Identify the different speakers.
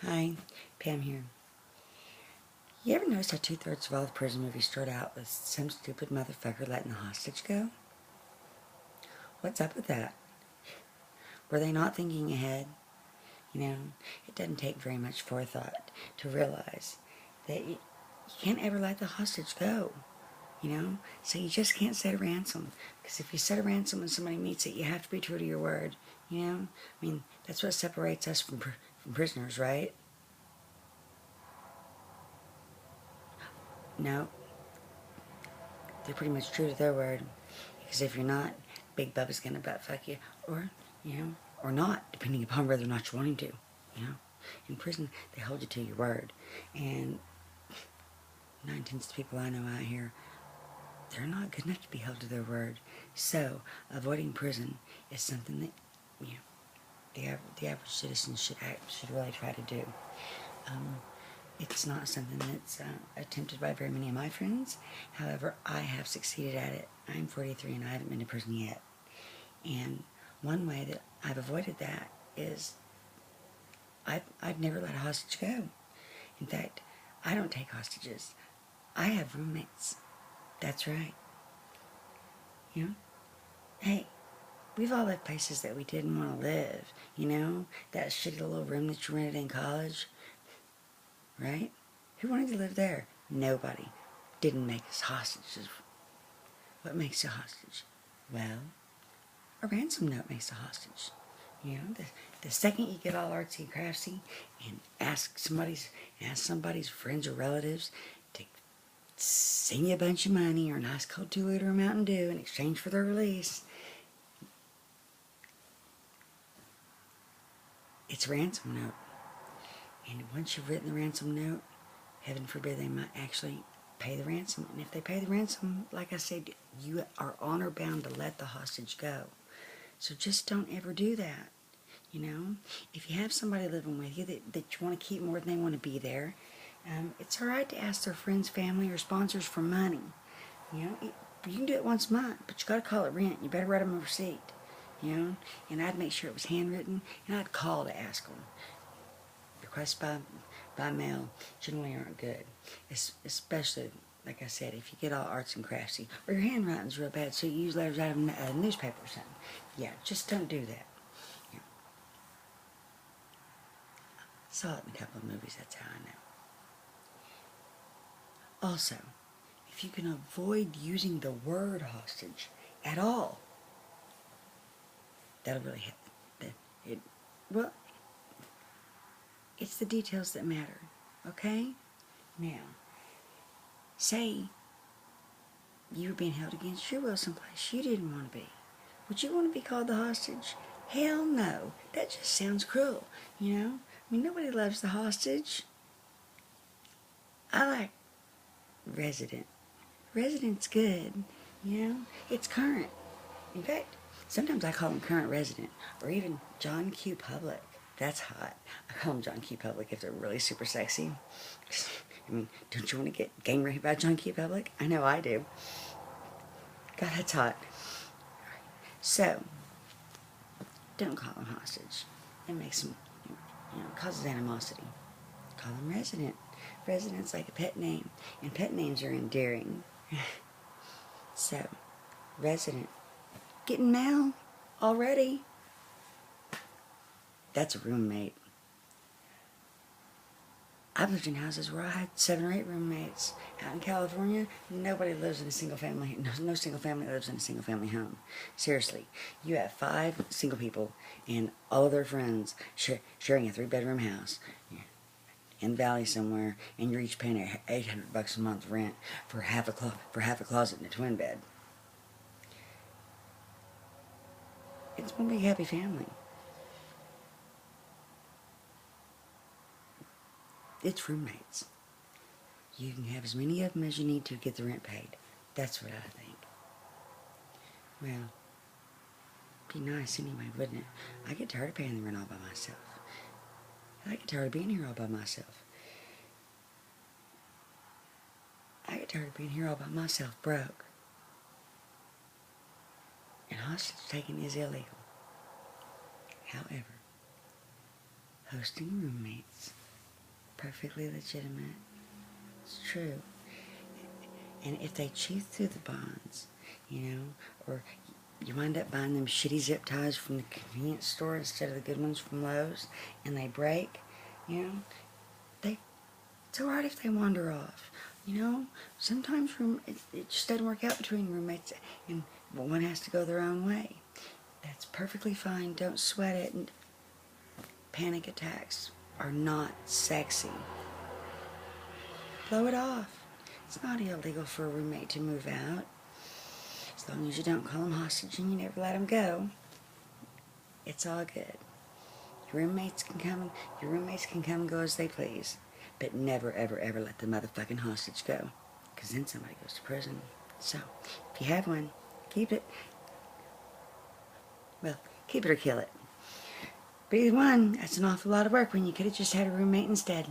Speaker 1: Hi, Pam here. You ever notice how two-thirds of all the prison movies start out with some stupid motherfucker letting the hostage go? What's up with that? Were they not thinking ahead? You know, it doesn't take very much forethought to realize that you can't ever let the hostage go. So you just can't set a ransom. Because if you set a ransom and somebody meets it, you have to be true to your word. That's what separates us from prisoners, right? No, they're pretty much true to their word. Because if you're not, Big Bubba's gonna butt fuck you, or or not, depending upon whether or not you want him to. In prison they hold you to your word, and 9/10 of the people I know out here, they're not good enough to be held to their word. So avoiding prison is something that the average citizen should really try to do. It's not something that's attempted by very many of my friends. However, I have succeeded at it. I'm 43 and I haven't been to prison yet. And one way that I've avoided that is I've never let a hostage go. In fact, I don't take hostages. I have roommates. That's right. Hey, we've all left places that we didn't want to live. That shitty little room that you rented in college. Right? Who wanted to live there? Nobody. Didn't make us hostages. What makes a hostage? Well, a ransom note makes a hostage. The second you get all artsy and craftsy and ask somebody's friends or relatives to send you a bunch of money or a nice cold 2-liter of Mountain Dew in exchange for their release, it's a ransom note. And once you've written the ransom note, heaven forbid they might actually pay the ransom. And if they pay the ransom, like I said, you are honor bound to let the hostage go. So just don't ever do that. If you have somebody living with you that you want to keep more than they want to be there, it's all right to ask their friends, family, or sponsors for money. You can do it once a month, but you got to call it rent. You better write them a receipt. And I'd make sure it was handwritten, and I'd call to ask them. Requests by mail generally aren't good, especially, like I said, if you get all arts and craftsy, or your handwriting's real bad, so you use letters out of a newspaper or something. Yeah, just don't do that. Saw it in a couple of movies, that's how I know. Also, if you can avoid using the word hostage at all, that'll really help. Well, it's the details that matter, okay? Now, say you were being held against your will someplace you didn't want to be. Would you want to be called the hostage? Hell no. That just sounds cruel, nobody loves the hostage. I like resident. Resident's good, It's current. In fact, sometimes I call him current resident, or even John Q. Public. That's hot. I call him John Q. Public if they're really super sexy. Don't you want to get gang raped by John Q. Public? I know I do. God, that's hot. So, don't call him hostage. It makes him, causes animosity. Call him resident. Resident's like a pet name, and pet names are endearing. So, resident. Getting mail already? That's a roommate. I've lived in houses where I had 7 or 8 roommates. Out in California, nobody lives in a single family. No single family lives in a single family home. Seriously, you have 5 single people and all of their friends sharing a 3-bedroom house in the valley somewhere, and you're each paying $800 a month rent for half a closet and a twin bed. It's one big happy family. It's roommates. You can have as many of them as you need to get the rent paid. That's what I think. Well, be nice anyway, wouldn't it? I get tired of paying the rent all by myself. I get tired of being here all by myself. I get tired of being here all by myself, broke. And hostage taking is illegal. However, hosting roommates Perfectly legitimate. It's true. And if they chew through the bonds, you know, or you wind up buying them shitty zip ties from the convenience store instead of the good ones from Lowe's, and they break, you know, it's alright if they wander off. You know, sometimes it just doesn't work out between roommates, and one has to go their own way. That's perfectly fine. Don't sweat it. And panic attacks are not sexy. Blow it off. It's not illegal for a roommate to move out. As long as you don't call them hostage and you never let them go, it's all good. Your roommates can come and go as they please. But never, ever, ever let the motherfucking hostage go. Because then somebody goes to prison. So, if you have one, keep it. Well, keep it or kill it. But either one, that's an awful lot of work when you could have just had a roommate instead.